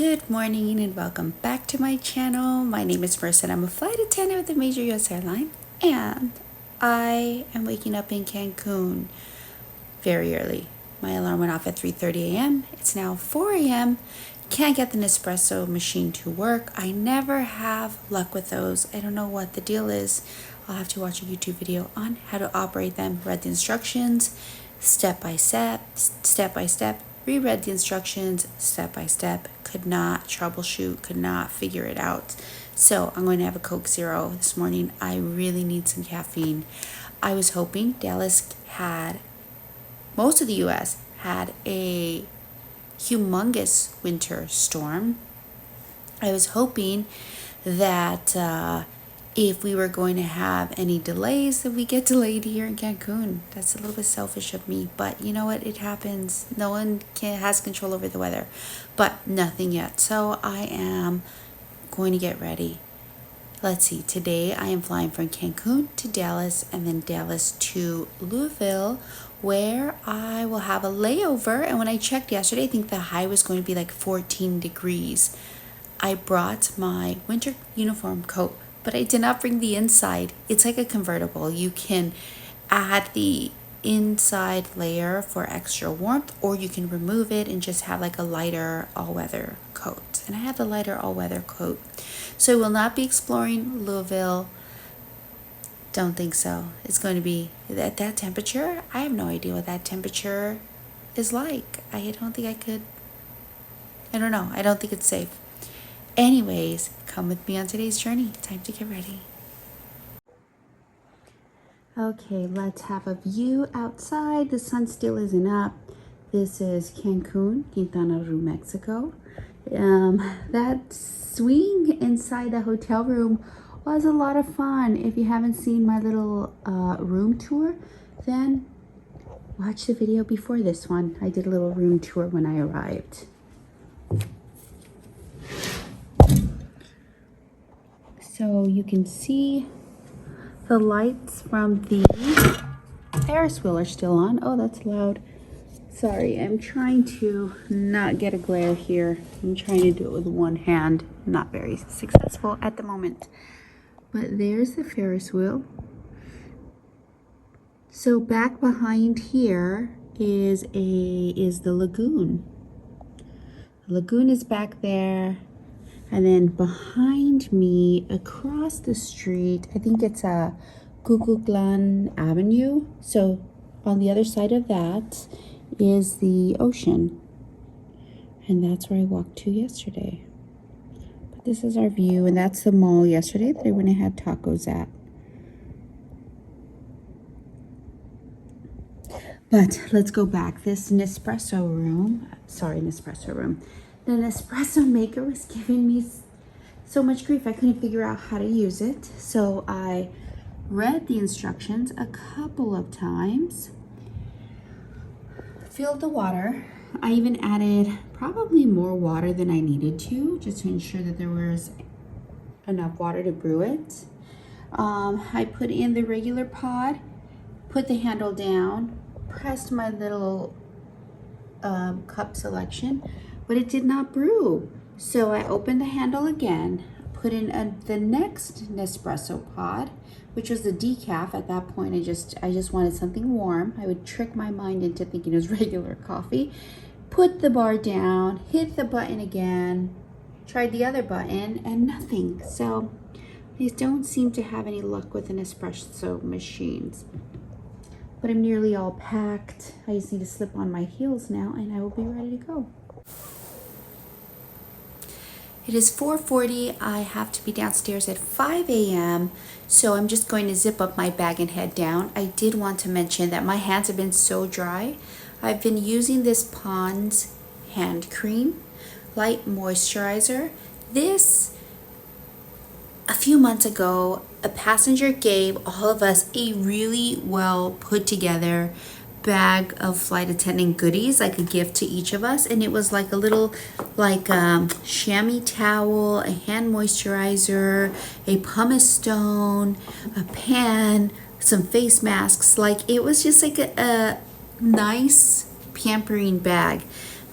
Good morning and welcome back to my channel. My name is Marissa and I'm a flight attendant with a major US airline, and I am waking up in Cancun very early. My alarm went off at 3:30 a.m. It's now 4 a.m. Can't get the Nespresso machine to work. I never have luck with those. I don't know what the deal is. I'll have to watch a YouTube video on how to operate them, read the instructions step by step, reread the instructions step by step, could not troubleshoot, could not figure it out. So I'm going to have a Coke Zero this morning. I really need some caffeine. I was hoping most of the US had a humongous winter storm. I was hoping that if we were going to have any delays, that we get delayed here in Cancun. That's a little bit selfish of me, but you know what? It happens. No one has control over the weather, but nothing yet. So I am going to get ready. Let's see. Today I am flying from Cancun to Dallas and then Dallas to Louisville, where I will have a layover. And when I checked yesterday, I think the high was going to be like 14 degrees. I brought my winter uniform coat, but I did not bring the inside. It's like a convertible. You can add the inside layer for extra warmth, or you can remove it and just have like a lighter all-weather coat. And I have the lighter all-weather coat. So I will not be exploring Louisville. Don't think so. It's going to be at that temperature. I have no idea what that temperature is like. I don't think I could. I don't know. I don't think it's safe. Anyways, come with me on today's journey. Time to get ready. Okay, let's have a view outside. The sun still isn't up. This is Cancun, Quintana Roo, Mexico. That swing inside the hotel room was a lot of fun. If you haven't seen my little room tour, then watch the video before this one. I did a little room tour when I arrived. So you can see the lights from the Ferris wheel are still on. Oh, that's loud. Sorry, I'm trying to not get a glare here. I'm trying to do it with one hand. Not very successful at the moment. But there's the Ferris wheel. So back behind here is the lagoon. The lagoon is back there. And then behind me, across the street, I think it's a Cucuclan Avenue. So on the other side of that is the ocean. And that's where I walked to yesterday. But this is our view, and that's the mall yesterday that I went and had tacos at. But let's go back. This Nespresso room. The Nespresso maker was giving me so much grief. I couldn't figure out how to use it. So I read the instructions a couple of times, filled the water. I even added probably more water than I needed to, just to ensure that there was enough water to brew it. I put in the regular pod, put the handle down, pressed my little cup selection, but it did not brew. So I opened the handle again, put in the next Nespresso pod, which was the decaf. At that point, I just wanted something warm. I would trick my mind into thinking it was regular coffee. Put the bar down, hit the button again, tried the other button, and nothing. So these don't seem to have any luck with the Nespresso machines. But I'm nearly all packed. I just need to slip on my heels now, and I will be ready to go. It is 4:40. I have to be downstairs at 5 a.m. So I'm just going to zip up my bag and head down. I did want to mention that my hands have been so dry. I've been using this Pond's hand cream, light moisturizer. This, a few months ago, a passenger gave all of us a really well put together bag of flight attendant goodies, like a gift to each of us, and it was like a little chamois towel, a hand moisturizer, a pumice stone, a pan, some face masks. Like, it was just like a nice pampering bag.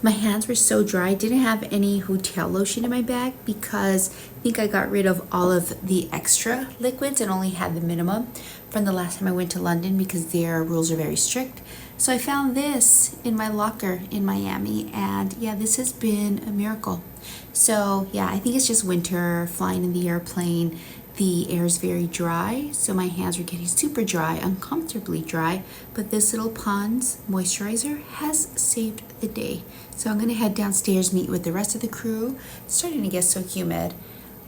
My hands were so dry. I didn't have any hotel lotion in my bag because I think I got rid of all of the extra liquids and only had the minimum from the last time I went to London because their rules are very strict. So I found this in my locker in Miami, and yeah, this has been a miracle. So yeah, I think it's just winter, flying in the airplane. The air is very dry, so my hands were getting super dry, uncomfortably dry, but this little Pond's moisturizer has saved the day. So I'm gonna head downstairs, meet with the rest of the crew. It's starting to get so humid.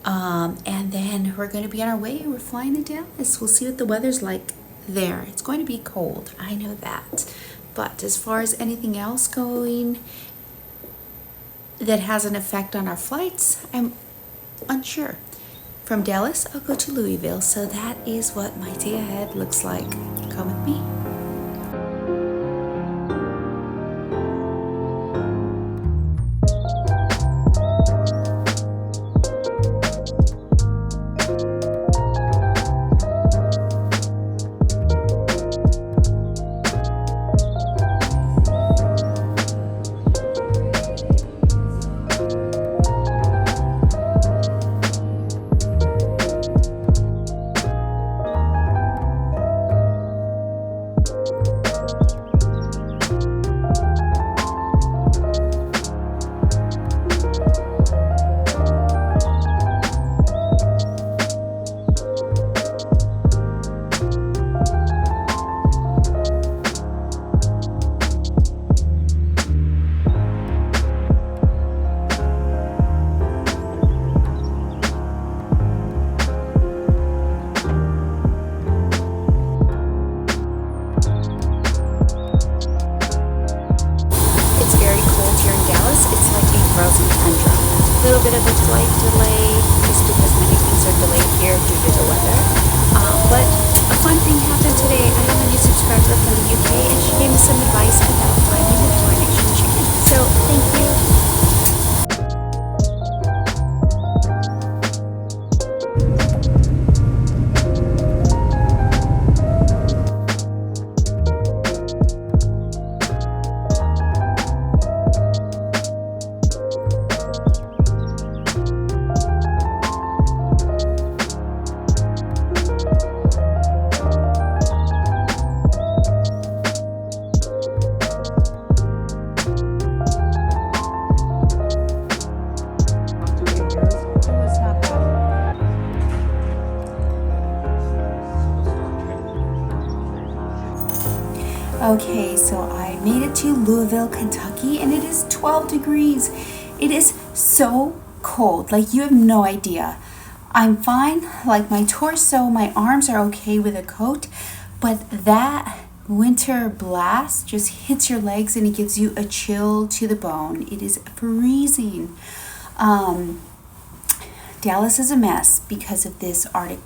And then we're gonna be on our way. We're flying to Dallas. We'll see what the weather's like there. It's going to be cold, I know that. But as far as anything else going that has an effect on our flights, I'm unsure. From Dallas, I'll go to Louisville, so that is what my day ahead looks like. Come with me. A little bit of a flight delay just because many things are delayed here due to the weather. But a fun thing happened today. I have a new subscriber from the UK and she gave me some advice about finding a coronation chicken. So thank you. Okay, so I made it to Louisville, Kentucky, and it is 12 degrees. It is so cold, like you have no idea. I'm fine, like my torso, my arms are okay with a coat, but that winter blast just hits your legs and it gives you a chill to the bone. It is freezing. Dallas is a mess because of this Arctic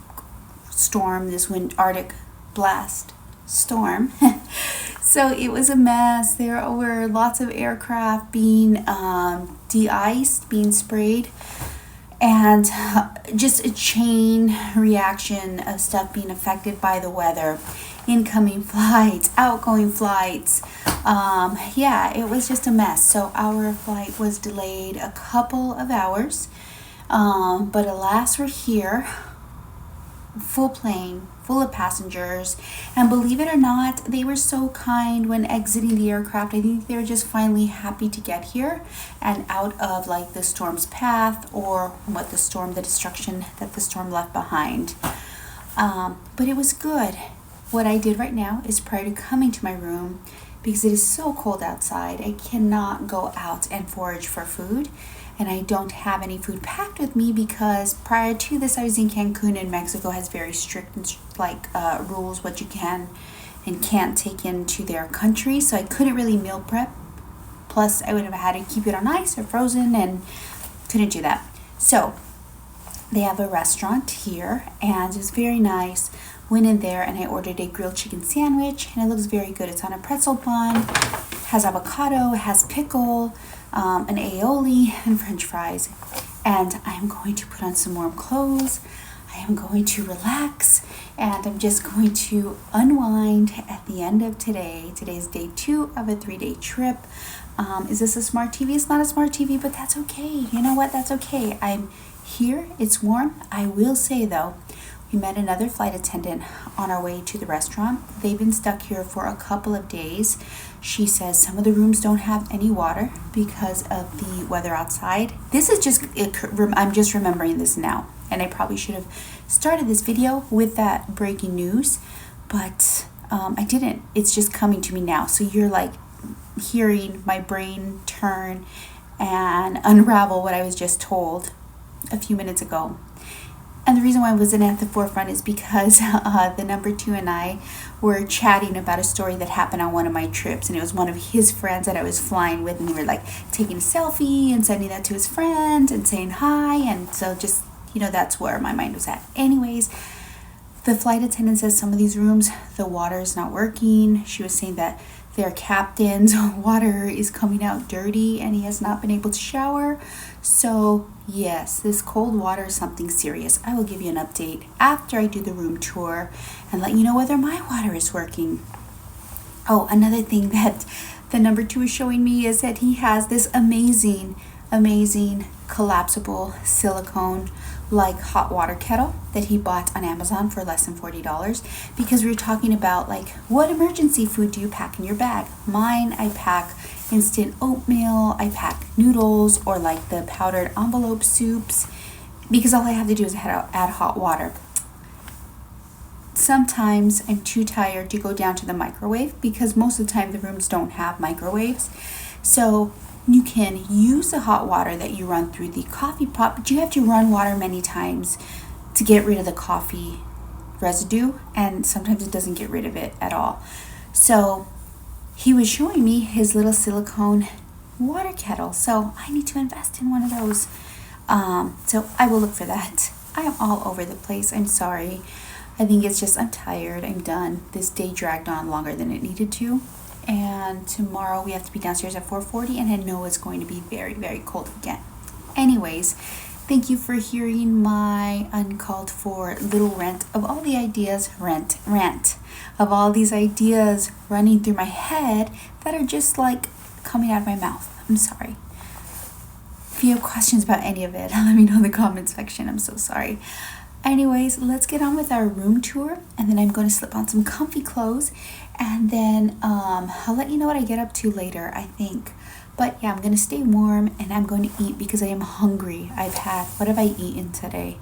storm, this Arctic blast storm. So it was a mess. There were lots of aircraft being de-iced, being sprayed, and just a chain reaction of stuff being affected by the weather. Incoming flights, outgoing flights. Yeah, it was just a mess. So our flight was delayed a couple of hours, but alas, we're here. Full plane, full of passengers, and believe it or not, they were so kind when exiting the aircraft. I think they were just finally happy to get here and out of like the storm's path or the destruction that the storm left behind. But it was good. What I did right now is, prior to coming to my room, because it is so cold outside, I cannot go out and forage for food. And I don't have any food packed with me because prior to this I was in Cancun, and Mexico has very strict rules what you can and can't take into their country. So I couldn't really meal prep. Plus I would have had to keep it on ice or frozen and couldn't do that. So they have a restaurant here and it's very nice. Went in there and I ordered a grilled chicken sandwich and it looks very good. It's on a pretzel bun, has avocado, has pickle, an aioli, and french fries. And I'm going to put on some warm clothes. I am going to relax and I'm just going to unwind at the end of today. Today's day 2 of a 3-day trip. Is this a smart TV? It's not a smart TV, but that's okay. You know what? That's okay. I'm here. It's warm. I will say though, we met another flight attendant on our way to the restaurant. They've been stuck here for a couple of days. She says some of the rooms don't have any water because of the weather outside. This is just, I'm just remembering this now. And I probably should have started this video with that breaking news, but I didn't. It's just coming to me now. So you're like hearing my brain turn and unravel what I was just told a few minutes ago. And the reason why I wasn't at the forefront is because the number 2 and I were chatting about a story that happened on one of my trips. And it was one of his friends that I was flying with. And they were like taking a selfie and sending that to his friend and saying hi. And so just, you know, that's where my mind was at. Anyways, the flight attendant says some of these rooms, the water is not working. She was saying that their captain's water is coming out dirty and he has not been able to shower. So yes, this cold water is something serious. I will give you an update after I do the room tour and let you know whether my water is working. Oh, another thing that the number 2 is showing me is that he has this amazing collapsible silicone like hot water kettle that he bought on Amazon for less than $40, because we were talking about like what emergency food do you pack in your bag. Mine, I pack instant oatmeal, I pack noodles, or like the powdered envelope soups, because all I have to do is add hot water. Sometimes I'm too tired to go down to the microwave because most of the time the rooms don't have microwaves. So you can use the hot water that you run through the coffee pot, but you have to run water many times to get rid of the coffee residue, and sometimes it doesn't get rid of it at all. So he was showing me his little silicone water kettle, so I need to invest in one of those. So I will look for that. I am all over the place. I'm sorry. I think it's just I'm tired. I'm done. This day dragged on longer than it needed to. And tomorrow we have to be downstairs at 4:40, and I know it's going to be very, very cold again. Anyways, thank you for hearing my uncalled for little rant of all the ideas, rant of all these ideas running through my head that are just like coming out of my mouth. I'm sorry. If you have questions about any of it, let me know in the comment section. I'm so sorry. Anyways, let's get on with our room tour, and then I'm going to slip on some comfy clothes, and then I'll let you know what I get up to later, I think. But yeah, I'm going to stay warm, and I'm going to eat because I am hungry. What have I eaten today?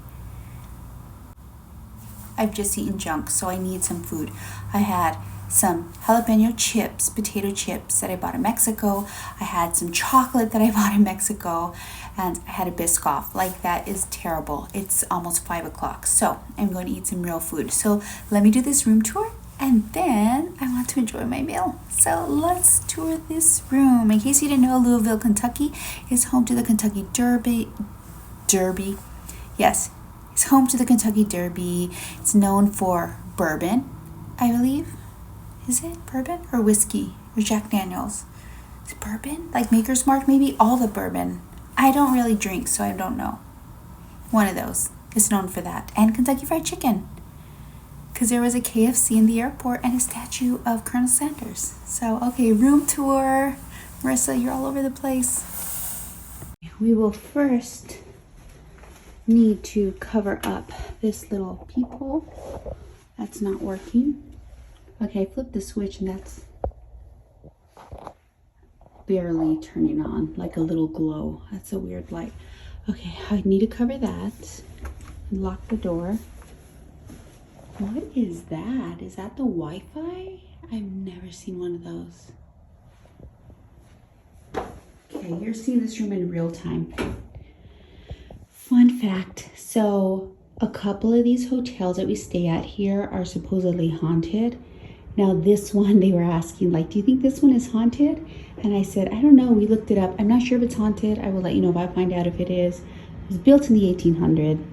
I've just eaten junk, so I need some food. I had some jalapeno chips, potato chips that I bought in Mexico. I had some chocolate that I bought in Mexico, and I had a Biscoff. Like, that is terrible. It's almost 5 o'clock, so I'm going to eat some real food. So let me do this room tour, and then I want to enjoy my meal. So let's tour this room. In case you didn't know, Louisville, Kentucky is home to the Kentucky Derby. Yes, it's home to the Kentucky Derby. It's known for bourbon, I believe. Is it bourbon or whiskey or Jack Daniels? Is it bourbon? Like Maker's Mark, maybe? All the bourbon. I don't really drink, so I don't know. One of those is known for that. And Kentucky Fried Chicken, because there was a KFC in the airport and a statue of Colonel Sanders. So, okay, room tour. Marissa, you're all over the place. We will first need to cover up this little peephole. That's not working. Okay, I flipped the switch and that's barely turning on, like a little glow. That's a weird light. Okay, I need to cover that and lock the door. What is that? Is that the Wi-Fi? I've never seen one of those. Okay, you're seeing this room in real time. Fun fact, so a couple of these hotels that we stay at here are supposedly haunted. Now this one, they were asking, like, do you think this one is haunted? And I said, I don't know. We looked it up. I'm not sure if it's haunted. I will let you know if I find out if it is. It was built in the 1800s.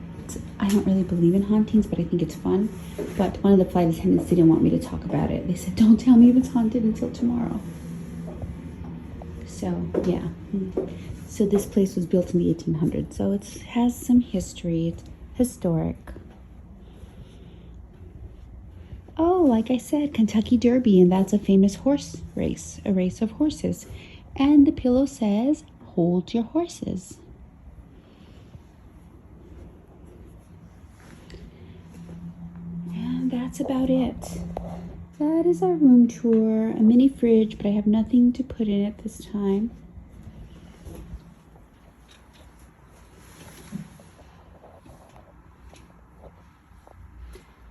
I don't really believe in hauntings, but I think it's fun. But one of the flight attendants didn't want me to talk about it. They said, don't tell me if it's haunted until tomorrow. So, yeah. So this place was built in the 1800s. So it has some history. It's historic. Oh, like I said, Kentucky Derby, and that's a famous horse race, a race of horses. And the pillow says, hold your horses. And that's about it. That is our room tour. A mini fridge, but I have nothing to put in it this time.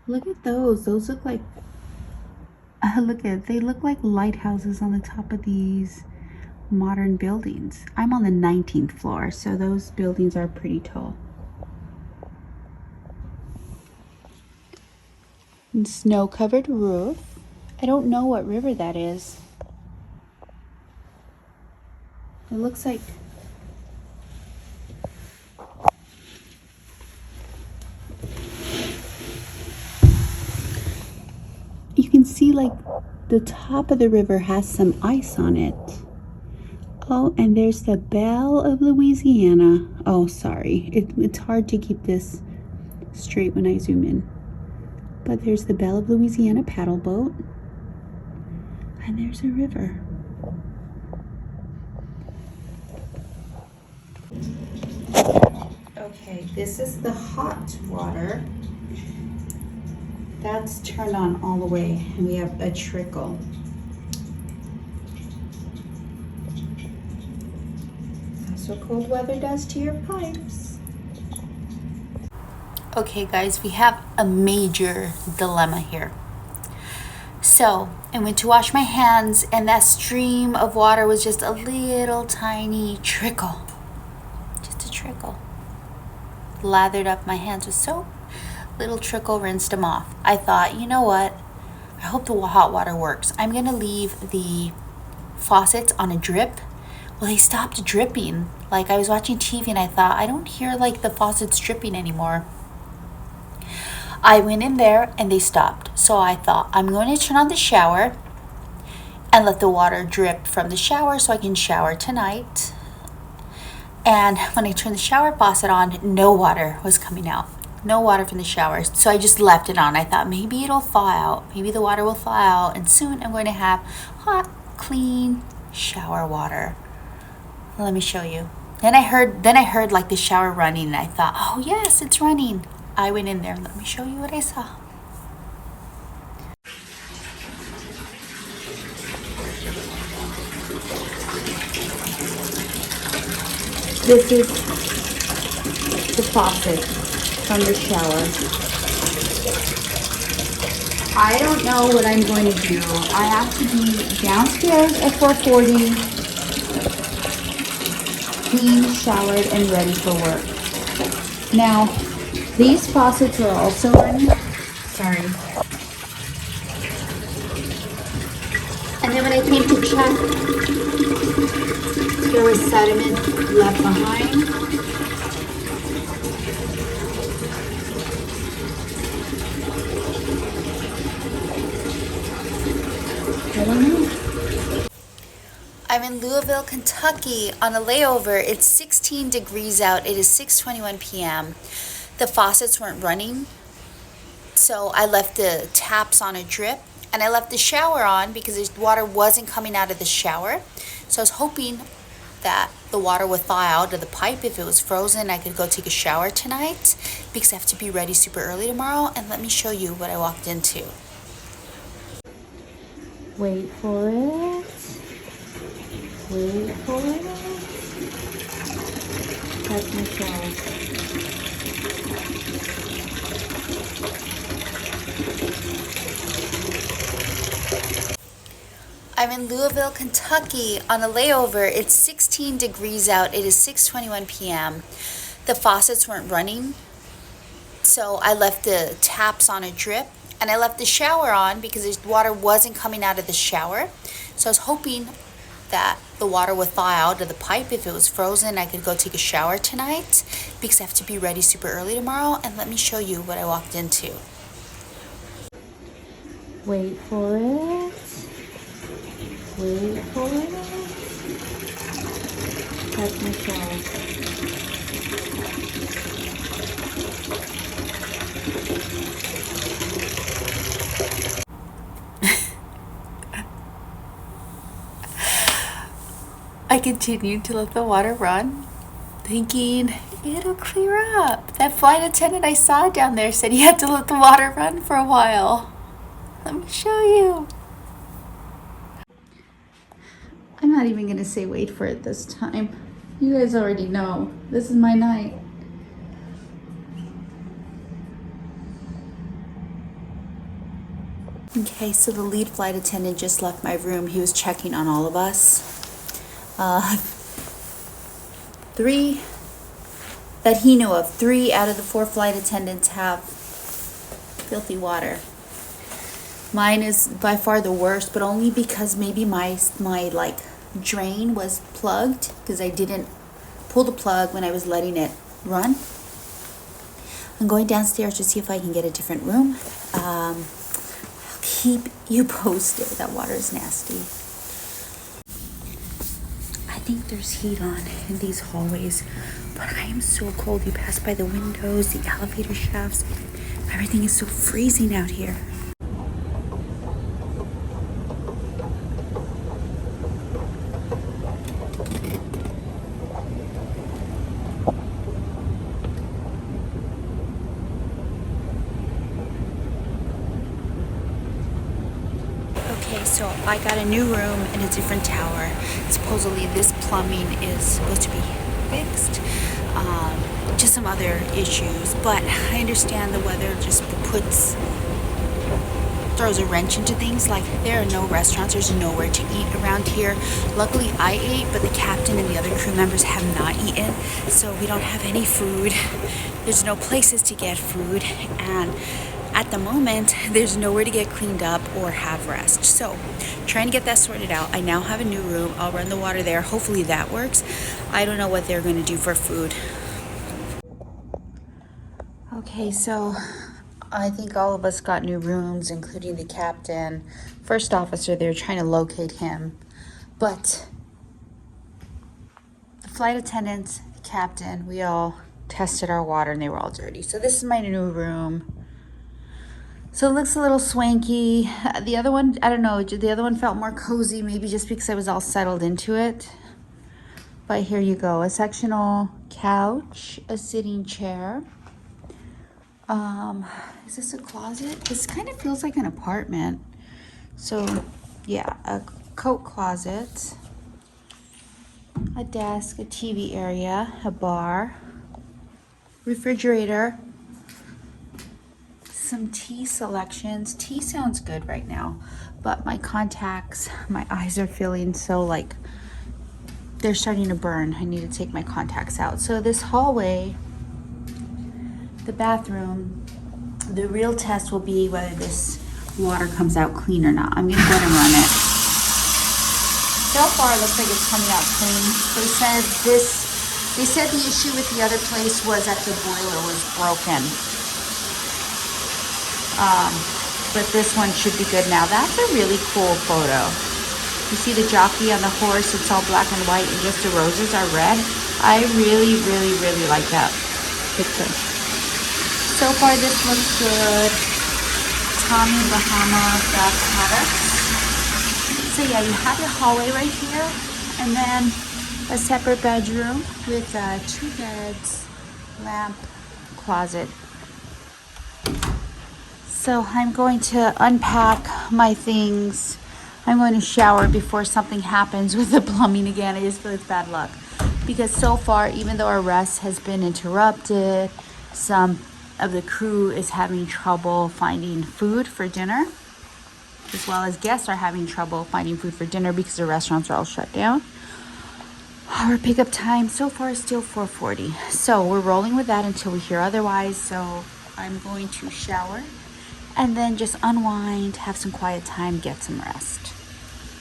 Look at those. Those look like, they look like lighthouses on the top of these modern buildings. I'm on the 19th floor, so those buildings are pretty tall. And snow-covered roof. I don't know what river that is. It looks like you can see like the top of the river has some ice on it. Oh, and there's the Belle of Louisiana. Oh, sorry. It's hard to keep this straight when I zoom in. But there's the Belle of Louisiana paddle boat. And there's a river. Okay, this is the hot water. That's turned on all the way, and we have a trickle. That's what cold weather does to your pipes. Okay guys, we have a major dilemma here. So I went to wash my hands and that stream of water was just a little tiny trickle. Just a trickle. Lathered up my hands with soap. Little trickle, rinsed them off. I thought, you know what? I hope the hot water works. I'm gonna leave the faucets on a drip. Well, they stopped dripping. Like I was watching TV and I thought, I don't hear like the faucets dripping anymore. I went in there and they stopped. So I thought, I'm going to turn on the shower and let the water drip from the shower so I can shower tonight. And when I turned the shower faucet on, no water was coming out. No water from the shower. So I just left it on. I thought maybe it'll thaw out. Maybe the water will thaw out and soon I'm going to have hot, clean shower water. Let me show you. Then I heard like the shower running and I thought, oh yes, it's running. I went in there. Let me show you what I saw. This is the faucet from the shower. I don't know what I'm going to do. I have to be downstairs at 4:40, clean, showered, and ready for work. Now, these faucets are also running. Sorry. And then when I came to check, there was sediment left behind. I don't know. I'm in Louisville, Kentucky on a layover. It's 16 degrees out. It is 6:21 p.m. The faucets weren't running, so I left the taps on a drip and I left the shower on because the water wasn't coming out of the shower. So I was hoping that the water would thaw out of the pipe. If it was frozen, I could go take a shower tonight because I have to be ready super early tomorrow. And let me show you what I walked into. Wait for it. Wait for it. That's my shower. I'm in Louisville, Kentucky on a layover. It's 16 degrees out. It is 6:21 p.m. The faucets weren't running, so I left the taps on a drip and I left the shower on because the water wasn't coming out of the shower. So I was hoping that the water would thaw out of the pipe. If it was frozen, I could go take a shower tonight because I have to be ready super early tomorrow. And let me show you what I walked into. Wait for it. Wait for it. That's my shower. continued to let the water run, thinking it'll clear up. That flight attendant I saw down there said he had to let the water run for a while. Let me show you. I'm not even gonna say wait for it this time. You guys already know. This is my night. Okay, so the lead flight attendant just left my room. He was checking on all of us. 3 that he knew of, 3 out of the 4 flight attendants have filthy water. Mine is by far the worst, but only because maybe my like drain was plugged because I didn't pull the plug when I was letting it run. I'm going downstairs to see if I can get a different room. I'll keep you posted. That water is nasty. I think there's heat on in these hallways, but I am so cold. You pass by the windows, the elevator shafts. Everything is so freezing out here. Okay, so I got a new room in a different tower. Supposedly this plumbing is supposed to be fixed. Just some other issues, but I understand the weather just throws a wrench into things. Like, there are no restaurants, there's nowhere to eat around here. Luckily I ate, but the captain and the other crew members have not eaten, so we don't have any food. There's no places to get food, and at the moment there's nowhere to get cleaned up or have rest. So trying to get that sorted out. I now have a new room. I'll run the water there. Hopefully that works. I don't know what they're going to do for food. Okay, so I think all of us got new rooms, including the captain, first officer. They're trying to locate him, but the flight attendants, the captain, we all tested our water and they were all dirty. So this is my new room. So it looks a little swanky. The other one, I don't know, the other one felt more cozy, maybe just because I was all settled into it. But here you go, a sectional couch, a sitting chair. Is this a closet? This kind of feels like an apartment. So yeah, a coat closet, a desk, a TV area, a bar, refrigerator, some tea selections. Tea sounds good right now, but my contacts, my eyes are feeling so like they're starting to burn. I need to take my contacts out. So this hallway, the bathroom, the real test will be whether this water comes out clean or not. I'm gonna go ahead and run it. So far it looks like it's coming out clean. They said the issue with the other place was that the boiler was broken. But this one should be good now. That's a really cool photo. You see the jockey on the horse, it's all black and white and just the roses are red. I really, really, really like that picture. So far this looks good. Tommy Bahama bath products. So yeah, you have your hallway right here, and then a separate bedroom with 2 beds, lamp, closet. So I'm going to unpack my things. I'm going to shower before something happens with the plumbing again. I just feel it's bad luck. Because so far, even though our rest has been interrupted, some of the crew is having trouble finding food for dinner, as well as guests are having trouble finding food for dinner because the restaurants are all shut down. Our pickup time so far is still 4:40. So we're rolling with that until we hear otherwise. So I'm going to shower and then just unwind, have some quiet time, get some rest.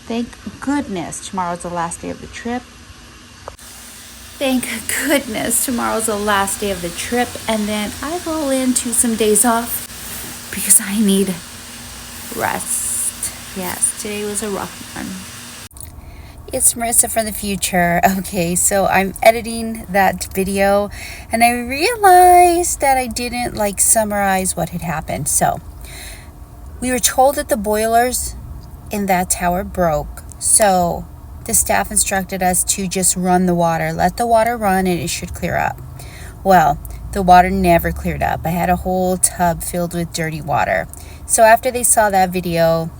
Thank goodness tomorrow's the last day of the trip. Thank goodness tomorrow's the last day of the trip, and then I roll into some days off because I need rest. Yes, today was a rough one. It's Marissa from the future. Okay, so I'm editing that video and I realized that I didn't summarize what had happened. So we were told that the boilers in that tower broke. So the staff instructed us to just run the water. Let the water run and it should clear up. Well, the water never cleared up. I had a whole tub filled with dirty water. So after they saw that video,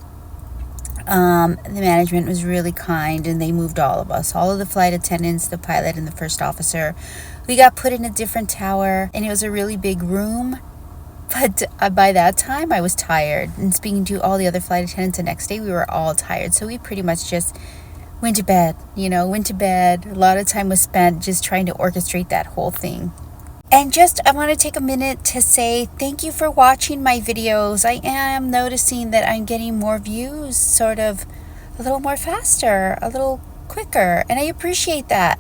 the management was really kind and they moved all of us, all of the flight attendants, the pilot, and the first officer. We got put in a different tower, and it was a really big room. But by that time, I was tired. And speaking to all the other flight attendants the next day, we were all tired. So we pretty much just went to bed, went to bed. A lot of time was spent just trying to orchestrate that whole thing. And I want to take a minute to say thank you for watching my videos. I am noticing that I'm getting more views, sort of a little more faster, a little quicker, and I appreciate that.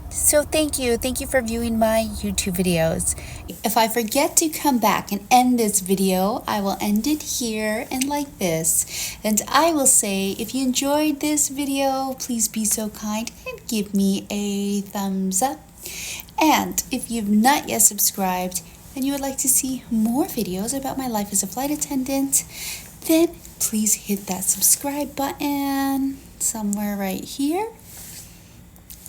So thank you for viewing my YouTube videos. If I forget to come back and end this video, I will end it here and like this. And I will say, if you enjoyed this video, please be so kind and give me a thumbs up. And if you've not yet subscribed and you would like to see more videos about my life as a flight attendant, then please hit that subscribe button somewhere right here.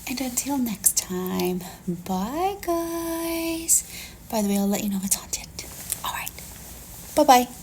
And until next time, bye guys. By the way, I'll let you know if it's haunted. All right, bye-bye.